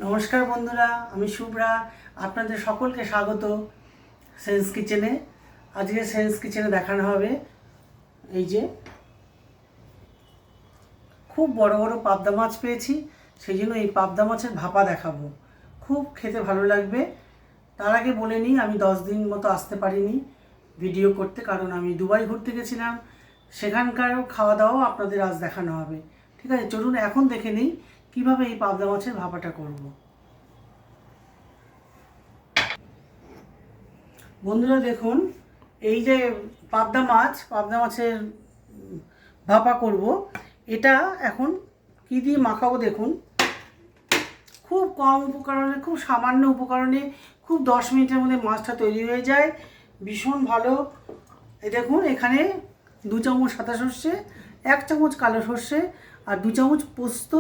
নমস্কার বন্ধুরা, আমি শুভ্রা। আপনাদের সকলকে স্বাগত সেন্স কিচেনে। আজকে সেন্স কিচেনে দেখানো হবে এই যে খুব বড় বড় পাবদা মাছ পেয়েছি, সেই জন্য এই পাবদা মাছের ভাপা দেখাবো। খুব খেতে ভালো লাগবে। তার আগে বলে নিই, আমি 10 দিন মতো আসতে পারিনি ভিডিও করতে, কারণ আমি দুবাই ঘুরতে গেছিলাম। সেখানকারও খাওয়া দাওয়াও আপনাদের আজ দেখানো হবে। ঠিক আছে, চলুন এখন দেখে নিই কীভাবে এই পাবদা মাছের ভাপাটা করব। বন্ধুরা দেখুন, এই যে পাবদা মাছের ভাপা করব, এটা এখন কি দিয়ে মাখাবো দেখুন। খুব কম উপকরণে, খুব সামান্য উপকরণে খুব 10 মিনিটের মধ্যে মাছটা তৈরি হয়ে যায়, ভীষণ ভালো। এই দেখুন, এখানে 2 চামচ সাদা সর্ষে, 1 চামচ কালো সর্ষে আর 2 চামচ পোস্ত,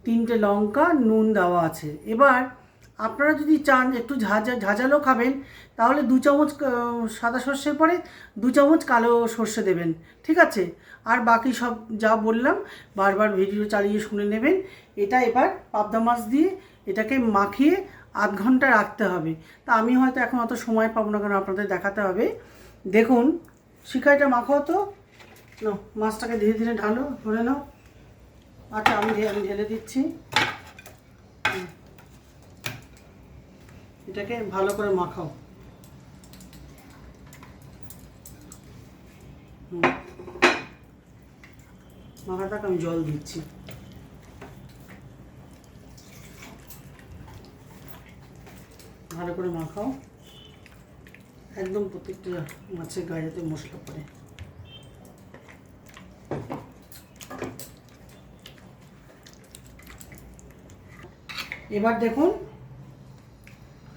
3টে লঙ্কা, নুন দেওয়া আছে। এবার আপনারা যদি চান একটু ঝাঁঝালো খাবেন, তাহলে 2 চামচ সাদা সর্ষের পরে 2 চামচ কালো সর্ষে দেবেন, ঠিক আছে। আর বাকি সব যা বললাম বারবার ভিডিও চালিয়ে শুনে নেবেন। এটা এবার পাবদা মাছ দিয়ে এটাকে মাখিয়ে আধ ঘন্টা রাখতে হবে। তা আমি হয়তো এখন অত সময় পাবো না, কারণ আপনাদের দেখাতে হবে। দেখুন, শিকাইটা মাখাও তো, মাছটাকে ধীরে ধীরে ঢালো, ধরে নাও। আচ্ছা, আমি ঢেলে দিচ্ছি। এটাকে ভালো করে মাখাও। মাখাটাকে আমি জল দিচ্ছি। ভালো করে মাখাও, একদম প্রত্যেকটা মাছের গায়ে যাতে মশলা পড়ে। এবার দেখুন,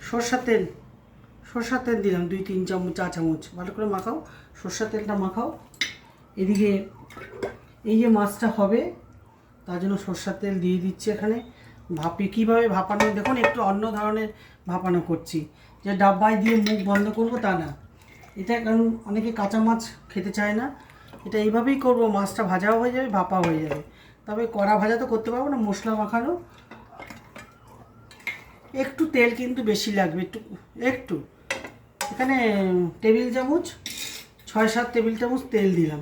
সরষের তেল দিলাম 2-3 চামচ, 4 চামচ। ভালো করে মাখাও, সরষের তেলটা মাখাও। এদিকে এই যে মাছটা হবে, তার জন্য সরষের তেল দিয়ে দিচ্ছি এখানে। কীভাবে ভাপানো দেখুন, একটু অন্য ধরনের ভাপানো করছি, যে ডাব্বায় দিয়ে মুখ বন্ধ করব তা না। এটা কারণ অনেকে কাঁচা মাছ খেতে চায় না, এটা এইভাবেই করব। মাছটা ভাজাও হয়ে যাবে, ভাপা হয়ে যাবে। তবে কড়া ভাজা তো করতে পারবো না, মশলা মাখানো। একটু তেল কিন্তু বেশি লাগবে, একটু এখানে টেবিল চামচ 6-7 টেবিল চামচ তেল দিলাম,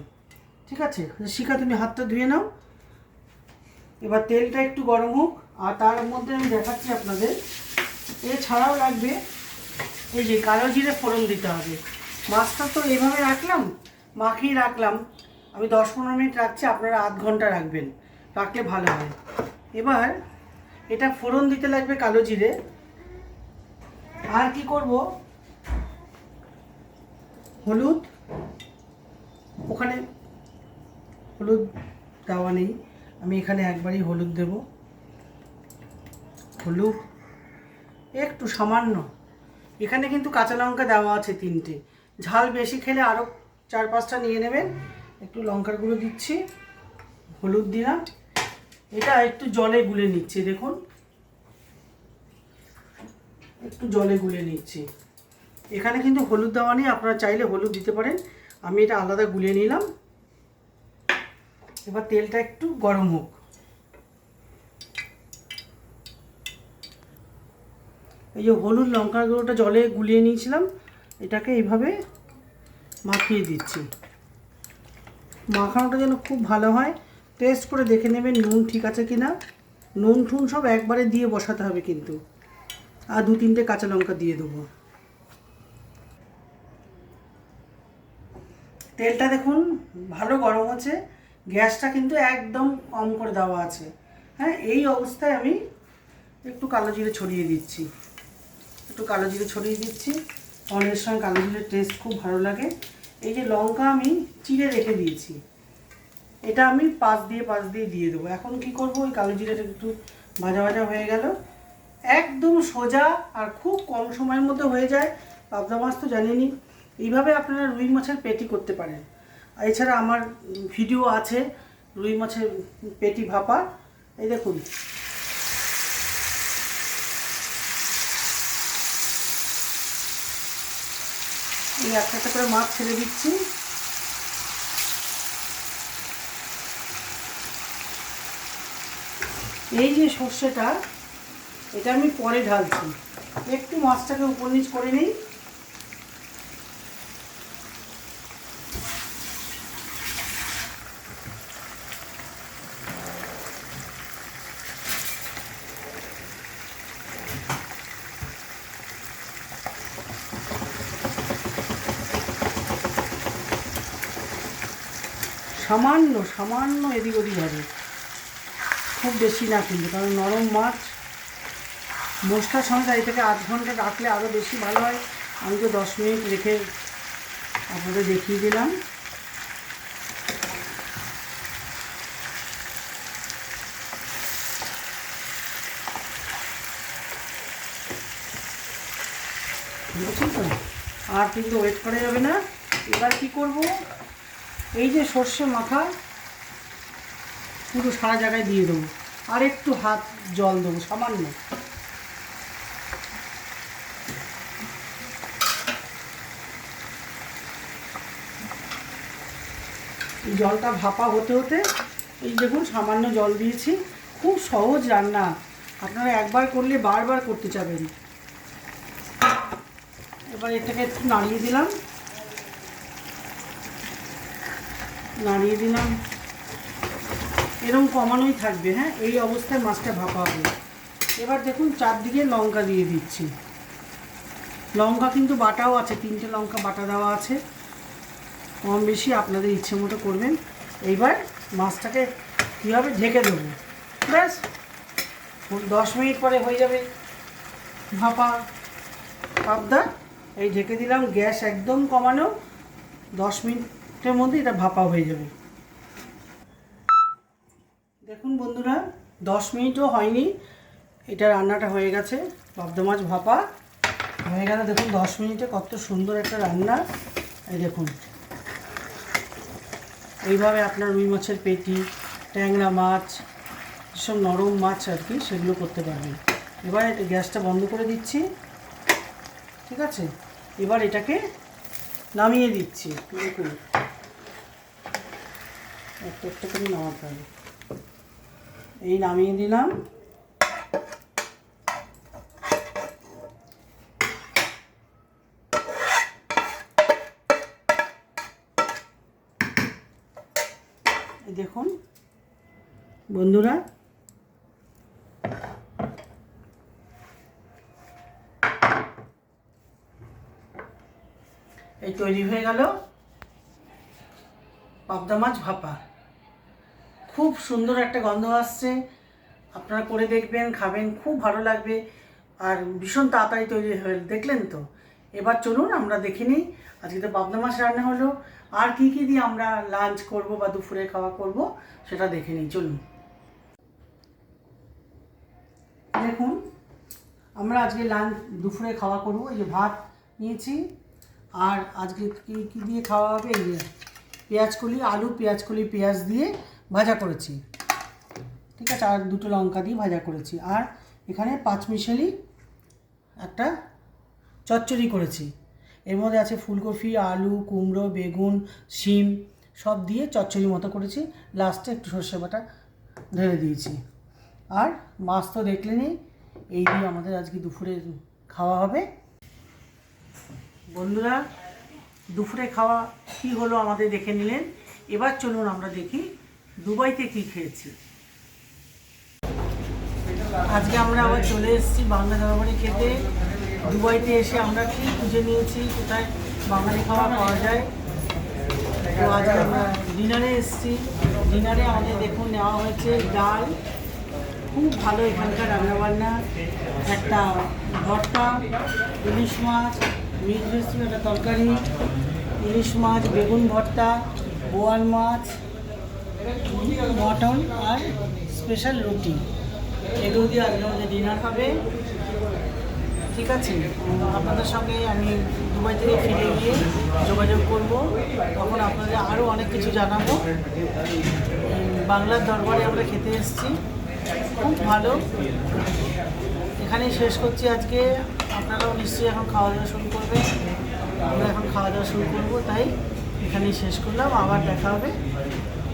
ঠিক আছে। শিখা, তুমি হাতটা ধুয়ে নাও। এবার তেলটা একটু গরম হোক, আর তার মধ্যে আমি দেখাচ্ছি আপনাদের, এছাড়াও লাগবে এই যে কালো জিরে ফোড়ন দিতে হবে। মাছটা তো এইভাবে রাখলাম, মাখিয়ে রাখলাম, আমি 10-15 মিনিট রাখছি, আপনারা আধ ঘন্টা রাখবেন, রাখলে ভালো হয়। এবার এটা ফোড়ন দিতে লাগবে কালো জিরে। আর কি করব, হলুদ, ওখানে হলুদ দেওয়া নেই, আমি এখানে একবারই হলুদ দেব। হলুদ একটু সামান্য, এখানে কিন্তু কাঁচা লঙ্কা দেওয়া আছে 3টে। ঝাল বেশি খেলে আরও 4-5টা নিয়ে নেবেন। একটু লঙ্কার গুঁড়ো দিচ্ছি, হলুদ দিলাম। এটা একটু জলে গুলে নিচ্ছি, দেখুন একটু জলে গুলে নিচ্ছি। এখানে কিন্তু হলুদ দেওয়া নেই, আপনারা চাইলে হলুদ দিতে পারেন, আমি এটা আলাদা গুলে নিলাম। এবার তেলটা একটু গরম হোক। এই যে হলুদ লঙ্কার গুঁড়োটা জলে গুলিয়ে নিয়েছিলাম, এটাকে এইভাবে মাখিয়ে দিচ্ছি। মাখানোটা যেন খুব ভালো হয়, টেস্ট করে দেখে নেবেন নুন ঠিক আছে কি না। নুন ঠুন সব একবারে দিয়ে বসাতে হবে কিন্তু। আর 2-3টে কাঁচা লঙ্কা দিয়ে দেবো। তেলটা দেখুন ভালো গরম আছে, গ্যাসটা কিন্তু একদম কম করে দেওয়া আছে। হ্যাঁ, এই অবস্থায় আমি একটু কালো জিরে ছড়িয়ে দিচ্ছি, অনেক সময় কালো জিরের টেস্ট খুব ভালো লাগে। এই যে লঙ্কা আমি চিড়ে রেখে দিয়েছি, এটা আমি পাশ দিয়ে দিয়ে দেবো। এখন কি করব, ওই কালো জিরেটা একটু ভাজা ভাজা হয়ে গেল, একদম সোজা আর খুব কম সময়ের মধ্যে হয়ে যায়। পাবদা মাছ তো জানেনই, এইভাবে আপনারা রুই মাছের পেটি করতে পারেন। আর এছাড়া আমার ভিডিও আছে রুই মাছের পেটি ভাপা। এই দেখুন, এই একটা করে মাছ ছেড়ে দিচ্ছি। এই যে সর্ষেটা, এটা আমি পরে ঢালছি। একটু মাছটাকে উপর নিচ করে নিই। সামান্য সামান্য এদিক ওদিক হবে, খুব বেশি না কিন্তু, কারণ নরম মাছ মশলার সঙ্গে এই থেকে 8 ঘন্টা রাখলে আরও বেশি ভালো হয়। আমি তো 10 মিনিট রেখে আপনাদের দেখিয়ে দিলাম। বুঝছেন তো? আর কিন্তু ওয়েট করা যাবে না। এবার কি করব, এই যে সর্ষে মাখা পুরো সারা জায়গায় দিয়ে দেবো, আর একটু হাত জল দেবো সামান্য। এই জলটা ভাপা হতে হতে এই দেখুন সামান্য জল দিয়েছি। খুব সহজ রান্না, আপনারা একবার করলে বারবার করতে চাবেন। এবার এটাকে একটু নাড়িয়ে দিলাম, এরকম কমানোই থাকবে। হ্যাঁ, এই অবস্থায় মাছটা ভাপা হবে। এবার দেখুন চারদিকে লঙ্কা দিয়ে দিচ্ছি। লঙ্কা কিন্তু বাটাও আছে, 3টে লঙ্কা বাটা দেওয়া আছে, কম বেশি আপনাদের ইচ্ছে মতো করবেন। এইবার মাছটাকে কীভাবে ঢেকে দেবো, ব্যাস 10 মিনিট পরে হয়ে যাবে ভাপা পাবদা। এই ঢেকে দিলাম, গ্যাস একদম কমানো, 10 মিনিটের মধ্যে এটা ভাপা হয়ে যাবে। দেখুন বন্ধুরা, 10 মিনিটও হয়নি, এটা রান্নাটা হয়ে গেছে। পাবদা মাছ ভাপা হয়ে গেল। দেখুন 10 মিনিটে কত সুন্দর একটা রান্না। এই দেখুন, এইভাবে আপনার রুই মাছের পেটি, ট্যাংরা মাছ, যেসব নরম মাছ আর কি, সেগুলো করতে পারবেন। এবার গ্যাসটা বন্ধ করে দিচ্ছি, ঠিক আছে? এবার এটাকে নামিয়ে দিচ্ছি। দেখুন একটা করে নামাতে হবে। এই নামিয়ে দিলাম। দেখুন বন্ধুরা, এই তৈরি হয়ে গেল পাবদা মাছ ভাপা। খুব সুন্দর একটা গন্ধ আসছে, আপনারা করে দেখবেন, খাবেন, খুব ভালো লাগবে। আর ভীষণ তাড়াতাড়ি তৈরি হয়ে, দেখলেন তো? এবার চলুন আমরা দেখে নিই আজকে তো পাবদা মাছ রান্না হলো, আর কি কি দিয়ে আমরা লাঞ্চ করব বা দুপুরে খাওয়া করব সেটা দেখে নিই, চলুন। দেখুন আমরা আজকে দুপুরে খাওয়া করব। এই যে ভাত নিয়েছি, আর আজকে কি দিয়ে খাওয়া হবে, এই যে পেঁয়াজকলি, আলু পেঁয়াজকলি, পেঁয়াজ দিয়ে ভাজা করেছি, ঠিক আছে? আর 2টো লঙ্কা দিয়ে ভাজা করেছি। আর এখানে 5 মিশালি একটা চচ্চড়ি করেছি। এর মধ্যে আছে ফুলকপি, আলু, কুমড়ো, বেগুন, শিম সব দিয়ে চচ্চড়ি মতো করেছি। লাস্টে একটু সর্ষে বাটা ঢেলে দিয়েছি। আর মাছ তো দেখলেনই, এই দিয়ে আমাদের আজকে দুপুরে খাওয়া হবে। বন্ধুরা, দুপুরে খাওয়া কি হলো আমাদের দেখে নিলেন। এবার চলুন আমরা দেখি দুবাইতে কি খেয়েছি। আজকে আমরা আবার চলে এসেছি বাংলা দাবাবাড়ি খেতে। দুবাইতে এসে আমরা কি খুঁজে নিয়েছি কোথায় বাঙালি খাওয়া পাওয়া যায়। তো আজকে আমরা ডিনারে এসেছি। ডিনারে আমাদের দেখুন নেওয়া হয়েছে ডাল, খুব ভালো এখানকার রান্নাবান্না, একটা ভর্তা, ইলিশ মাছ, মিক্স ভেজিটেবল একটা তরকারি, ইলিশ মাছ, বেগুন ভর্তা, বোয়াল মাছ, মটন আর স্পেশাল রুটি। এগুলো দিয়ে আজকে আমাদের ডিনার হবে, ঠিক আছে? আপনাদের সঙ্গে আমি দুবাই থেকে ফিরে গিয়ে যোগাযোগ করব, তখন আপনাদের আরও অনেক কিছু জানাবো। বাংলার দরবারে আমরা খেতে এসেছি, খুব ভালো। এখানেই শেষ করছি আজকে। আপনারাও নিশ্চয়ই এখন খাওয়া দাওয়া শুরু করবেন, আমরা এখন খাওয়া দাওয়া শুরু করবো, তাই এখানেই শেষ করলাম। আবার দেখা হবে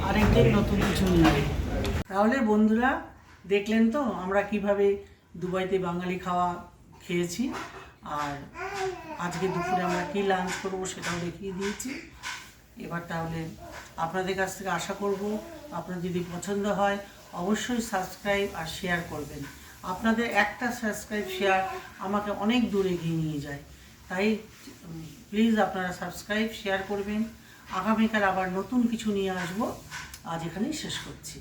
আরেকদিন নতুন কিছু নিয়ে। তাহলে বন্ধুরা দেখলেন তো আমরা কিভাবে দুবাইতে বাঙালি খাওয়া খেয়েছি। আর আজকে দুপুরে আমরা কী লাঞ্চ করবো সেটাও দেখিয়ে দিয়েছি। এবার তাহলে আপনাদের কাছ থেকে আশা করব আপনার যদি পছন্দ হয় অবশ্যই সাবস্ক্রাইব আর শেয়ার করবেন। আপনাদের একটা সাবস্ক্রাইব শেয়ার আমাকে অনেক দূর এগিয়ে নিয়ে যায়। তাই প্লিজ আপনারা সাবস্ক্রাইব শেয়ার করবেন। আগামীকাল আবার নতুন কিছু নিয়ে আসবো। আজ এখানেই শেষ করছি।